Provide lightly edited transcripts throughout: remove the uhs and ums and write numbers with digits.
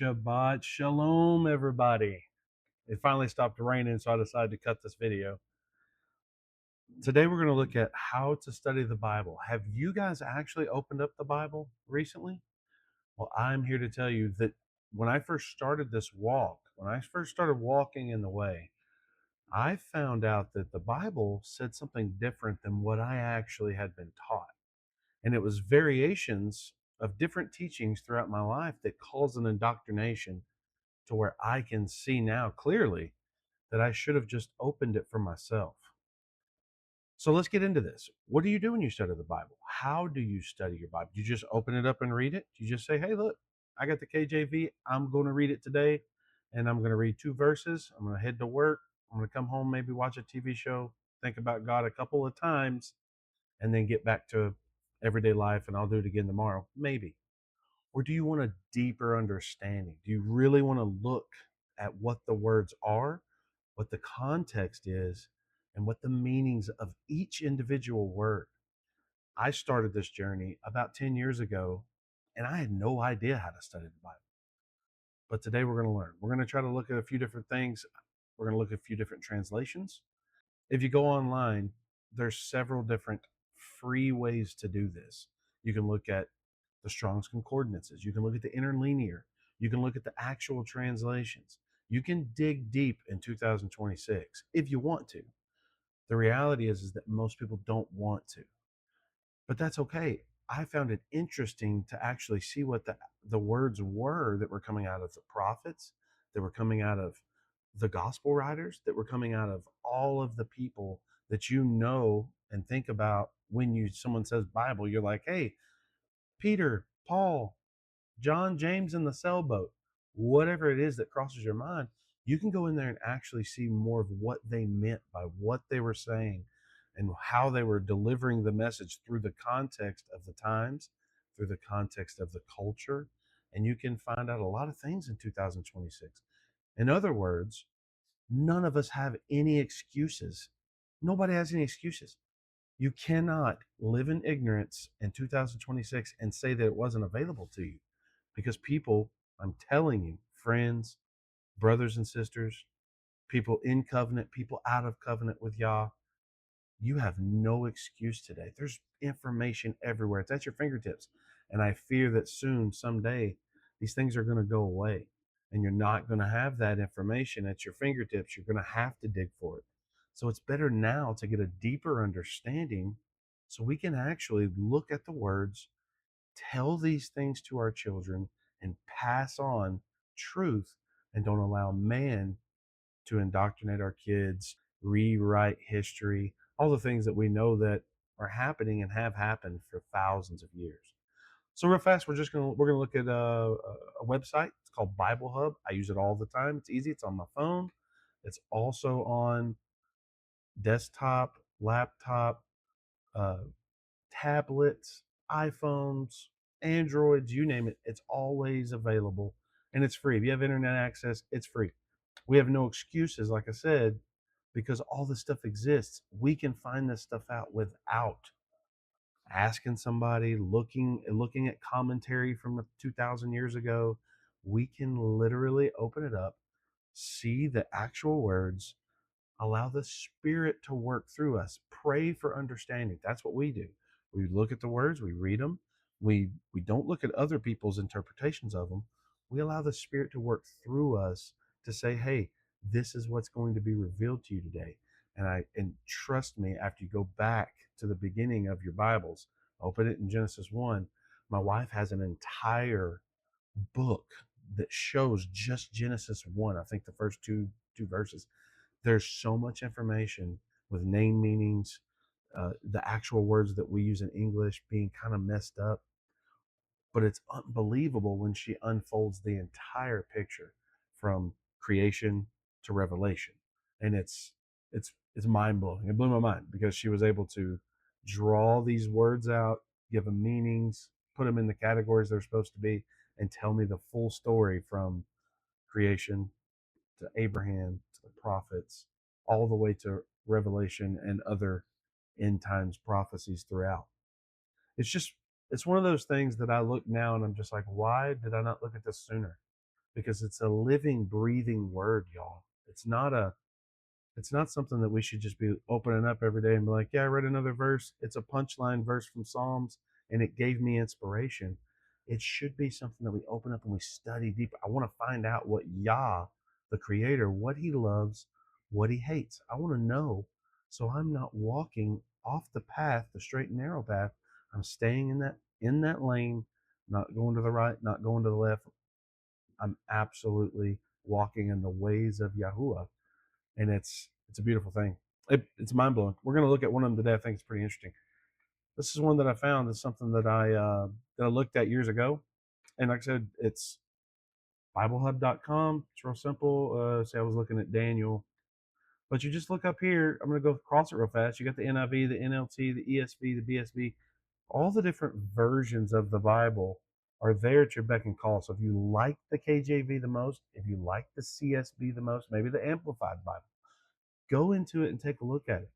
Shabbat Shalom, everybody. It finally stopped raining, so I decided to cut this video. Today, we're going to look at how to study the Bible. Have you guys actually opened up the Bible recently? Well, I'm here to tell you that when I first started this walk, when I first started walking in the way, I found out that the Bible said something different than what I actually had been taught. And it was variations of different teachings throughout my life that caused an indoctrination to where I can see now clearly that I should have just opened it for myself. So let's get into this. What do you do when you study the Bible? How do you study your Bible? Do you just open it up and read it? Do you just say, hey, look, I got the KJV. I'm going to read it today and I'm going to read 2 verses. I'm going to head to work. I'm going to come home, maybe watch a TV show, think about God a couple of times, and then get back to everyday life and I'll do it again tomorrow. Maybe. Or do you want a deeper understanding? Do you really want to look at what the words are, what the context is, and what the meanings of each individual word? I started this journey about 10 years ago, and I had no idea how to study the Bible. But today we're going to learn. We're going to try to look at a few different things. We're going to look at a few different translations. If you go online, there's several different free ways to do this. You can look at the Strong's Concordances. You can look at the interlinear. You can look at the actual translations. You can dig deep in 2026 if you want to. The reality is that most people don't want to, but that's okay. I found it interesting to actually see what the words were that were coming out of the prophets, that were coming out of the gospel writers, that were coming out of all of the people that you know and think about when someone says Bible. You're like, hey, Peter, Paul, John, James, and the sailboat, whatever it is that crosses your mind, you can go in there and actually see more of what they meant by what they were saying and how they were delivering the message through the context of the times, through the context of the culture. And you can find out a lot of things in 2026. In other words, none of us have any excuses. Nobody has any excuses. You cannot live in ignorance in 2026 and say that it wasn't available to you because people, I'm telling you, friends, brothers and sisters, people in covenant, people out of covenant with Yah, you have no excuse today. There's information everywhere. It's at your fingertips. And I fear that soon, someday, these things are going to go away. And you're not going to have that information at your fingertips. You're going to have to dig for it. So it's better now to get a deeper understanding so we can actually look at the words, tell these things to our children, and pass on truth and don't allow man to indoctrinate our kids, rewrite history, all the things that we know that are happening and have happened for thousands of years. So real fast, we're gonna look at a website. It's called Bible Hub. I use it all the time. It's easy. It's on my phone. It's also on desktop, laptop, uh, tablets, iPhones, Androids, you name it. It's always available and it's free. If you have internet access, it's free. We have no excuses, like I said, because all this stuff exists. We can find this stuff out without asking somebody, looking at commentary from 2,000 years ago. We can literally open it up, see the actual words, allow the Spirit to work through us, pray for understanding. That's what we do. We look at the words, we read them. We don't look at other people's interpretations of them. We allow the Spirit to work through us to say, hey, this is what's going to be revealed to you today. And trust me, after you go back to the beginning of your Bibles, open it in Genesis 1. My wife has an entire book that shows just Genesis 1. I think the first two verses. There's so much information with name meanings, the actual words that we use in English being kind of messed up, but it's unbelievable when she unfolds the entire picture from creation to revelation, and it's mind blowing. It blew my mind because she was able to draw these words out, give them meanings, put them in the categories they're supposed to be, and tell me the full story from creation to Abraham to the prophets, all the way to Revelation and other end times prophecies throughout. It's just, it's one of those things that I look now and I'm just like, why did I not look at this sooner? because it's a living, breathing word, y'all. It's not something that we should just be opening up every day and be like, yeah, I read another verse. It's a punchline verse from Psalms and it gave me inspiration. It should be something that we open up and we study deeper. I want to find out what Yah, the creator, what he loves, what he hates. I want to know so I'm not walking off the path, the straight and narrow path. I'm staying in that lane, not going to the right, not going to the left. I'm absolutely walking in the ways of Yahuwah, and it's a beautiful thing. It's mind blowing. We're going to look at one of them today. I think it's pretty interesting. This is one that I found. It's something that I looked at years ago, and like I said, it's BibleHub.com. It's real simple. Say I was looking at Daniel, but you just look up here. I'm going to go across it real fast. You got the NIV, the NLT, the ESV, the BSB, all the different versions of the Bible are there at your beck and call. So if you like the KJV the most, if you like the CSB the most, maybe the Amplified Bible, go into it and take a look at it.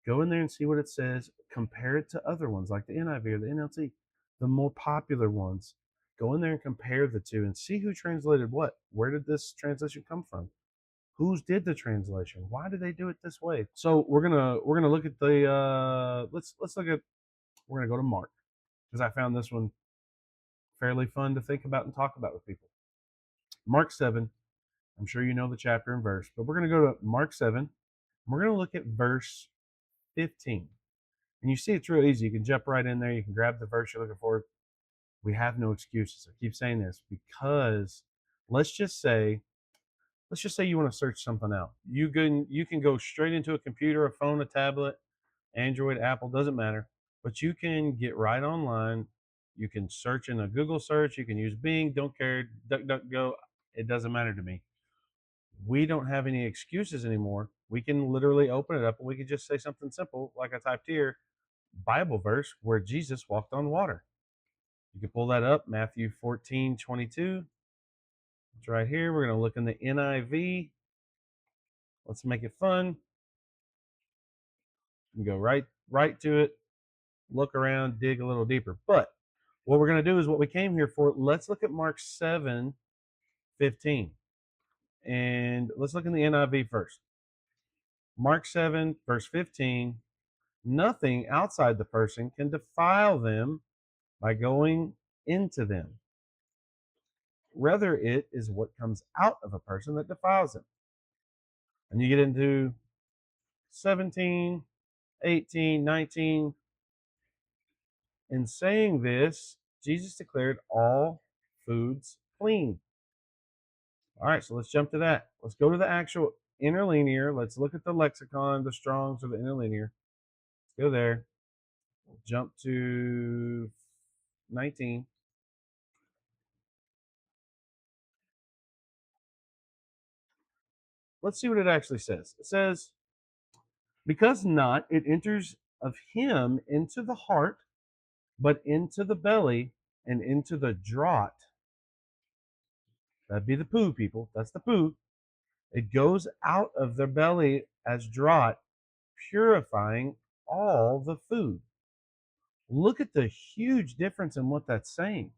Go in there and see what it says. Compare it to other ones like the NIV or the NLT, the more popular ones. Go in there and compare the two and see who translated what. Where did this translation come from? Who's did the translation? Why did they do it this way? So we're gonna look at the let's look at we're gonna go to Mark because I found this one fairly fun to think about and talk about with people. Mark 7. I'm sure you know the chapter and verse, but we're gonna go to Mark 7. We're gonna look at verse 15. And you see it's real easy. You can jump right in there. You can grab the verse you're looking for. We have no excuses. I keep saying this because let's just say you want to search something out. You can go straight into a computer, a phone, a tablet, Android, Apple, doesn't matter. But you can get right online. You can search in a Google search. You can use Bing. Don't care. DuckDuckGo. It doesn't matter to me. We don't have any excuses anymore. We can literally open it up and we can just say something simple like I typed here, Bible verse where Jesus walked on water. You can pull that up, Matthew 14:22. It's right here. We're going to look in the NIV. Let's make it fun. You go right to it, look around, dig a little deeper. But what we're going to do is what we came here for. Let's look at Mark 7:15. And let's look in the NIV first. Mark 7, verse 15. Nothing outside the person can defile them by going into them. Rather, it is what comes out of a person that defiles him. And you get into 17, 18, 19. In saying this, Jesus declared all foods clean. All right, so let's jump to that. Let's go to the actual interlinear. Let's look at the lexicon, the Strongs, or the interlinear. Let's go there. We'll jump to 19. Let's see what it actually says. It says, because not, it enters of him into the heart, but into the belly and into the draught. That'd be the poo, people. That's the poo. It goes out of their belly as draught, purifying all the food. Look at the huge difference in what that's saying.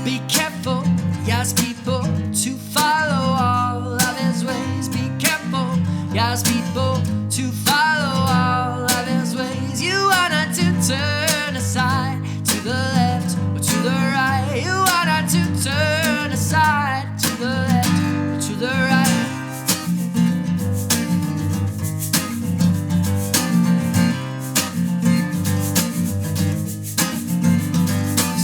Be careful, yes, people, to follow all of his ways. Be careful, yes, people, to follow all of his ways. You are not to turn aside to the left or to the right. You are not to turn aside to the left or to the right.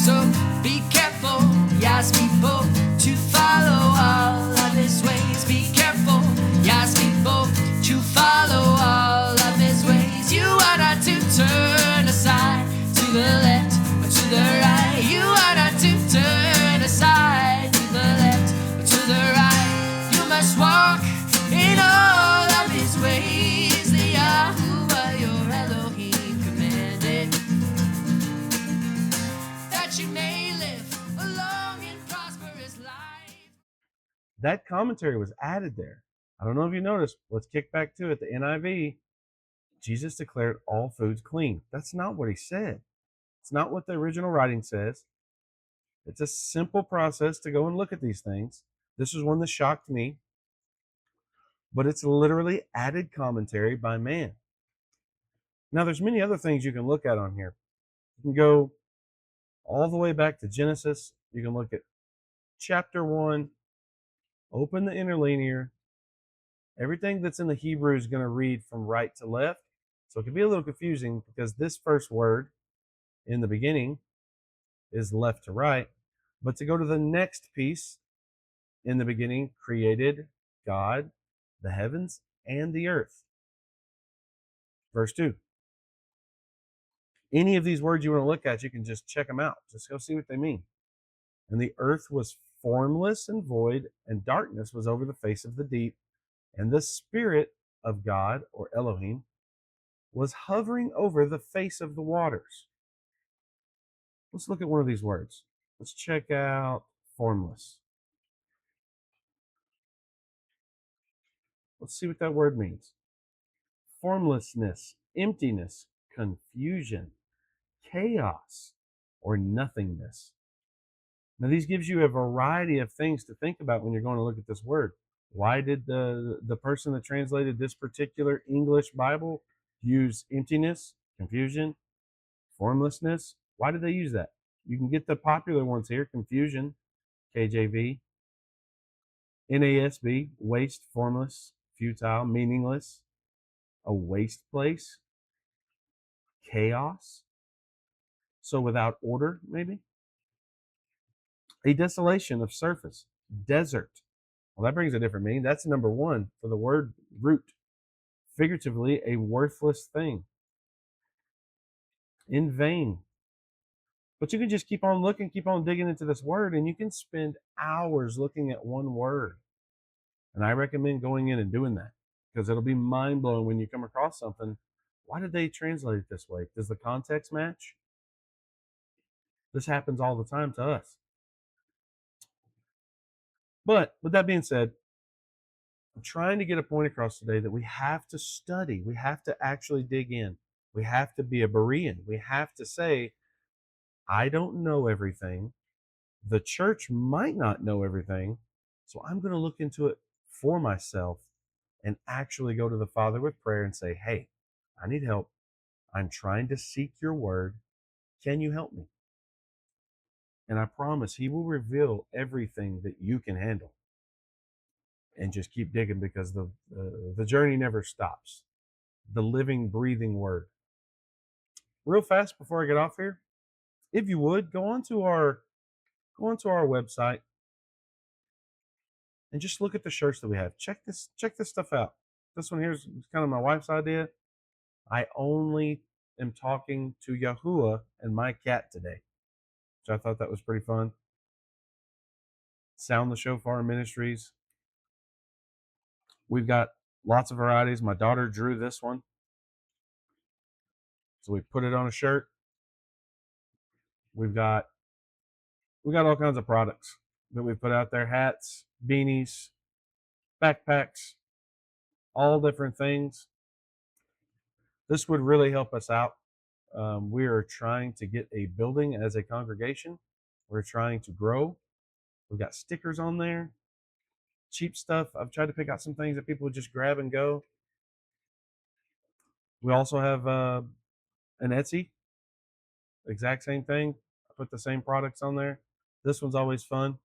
So be careful, yes, people, to follow all of his ways. Be careful, yes, people, to follow all of his ways. You are not to turn aside to the left or to the right. You are not to turn aside to the left or to the right. You must walk in all of his ways. The Yahuwah, your Elohim, commanded that you may live a long and prosperous life. That commentary was added there. I don't know if you noticed. Let's kick back to it. The NIV. Jesus declared all foods clean. That's not what he said. It's not what the original writing says. It's a simple process to go and look at these things. This is one that shocked me, but it's literally added commentary by man. Now, there's many other things you can look at on here. You can go all the way back to Genesis. You can look at chapter 1, open the interlinear. Everything that's in the Hebrew is going to read from right to left. So it can be a little confusing because this first word in the beginning is left to right. But to go to the next piece, in the beginning created God the heavens and the earth. Verse 2. Any of these words you want to look at, you can just check them out. Just go see what they mean. And the earth was formless and void, and darkness was over the face of the deep, and the Spirit of God, or Elohim, was hovering over the face of the waters. Let's look at one of these words. Let's check out formless. Let's see what that word means. Formlessness, emptiness, confusion, chaos, or nothingness. Now, these gives you a variety of things to think about when you're going to look at this word. Why did the person that translated this particular English Bible use emptiness, confusion, formlessness? Why did they use that? You can get the popular ones here: confusion, KJV, NASB, waste, formless, futile, meaningless, a waste place, chaos, so without order, maybe, a desolation of surface, desert. Well, that brings a different meaning. That's number one for the word root. Figuratively, a worthless thing, in vain. But you can just keep on looking, keep on digging into this word, and you can spend hours looking at one word. And I recommend going in and doing that because it'll be mind blowing when you come across something. Why did they translate it this way? Does the context match? This happens all the time to us. But with that being said, I'm trying to get a point across today that we have to study. We have to actually dig in. We have to be a Berean. We have to say, I don't know everything. The church might not know everything. So I'm going to look into it for myself and actually go to the Father with prayer and say, hey, I need help. I'm trying to seek your word. Can you help me? And I promise he will reveal everything that you can handle. And just keep digging because the journey never stops. The living, breathing word. Real fast before I get off here, if you would go onto our website and just look at the shirts that we have. Check this stuff out. This one here is kind of my wife's idea. I only am talking to Yahuwah and my cat today, so I thought that was pretty fun. Sound the Shofar Ministries. We've got lots of varieties. My daughter drew this one, so we put it on a shirt. We've got all kinds of products that we put out there: hats, beanies, backpacks, all different things. This would really help us out. We are trying to get a building as a congregation. We're trying to grow. We've got stickers on there, cheap stuff. I've tried to pick out some things that people would just grab and go. We also have an Etsy, exact same thing. I put the same products on there. This one's always fun.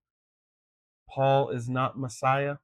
Paul is not Messiah.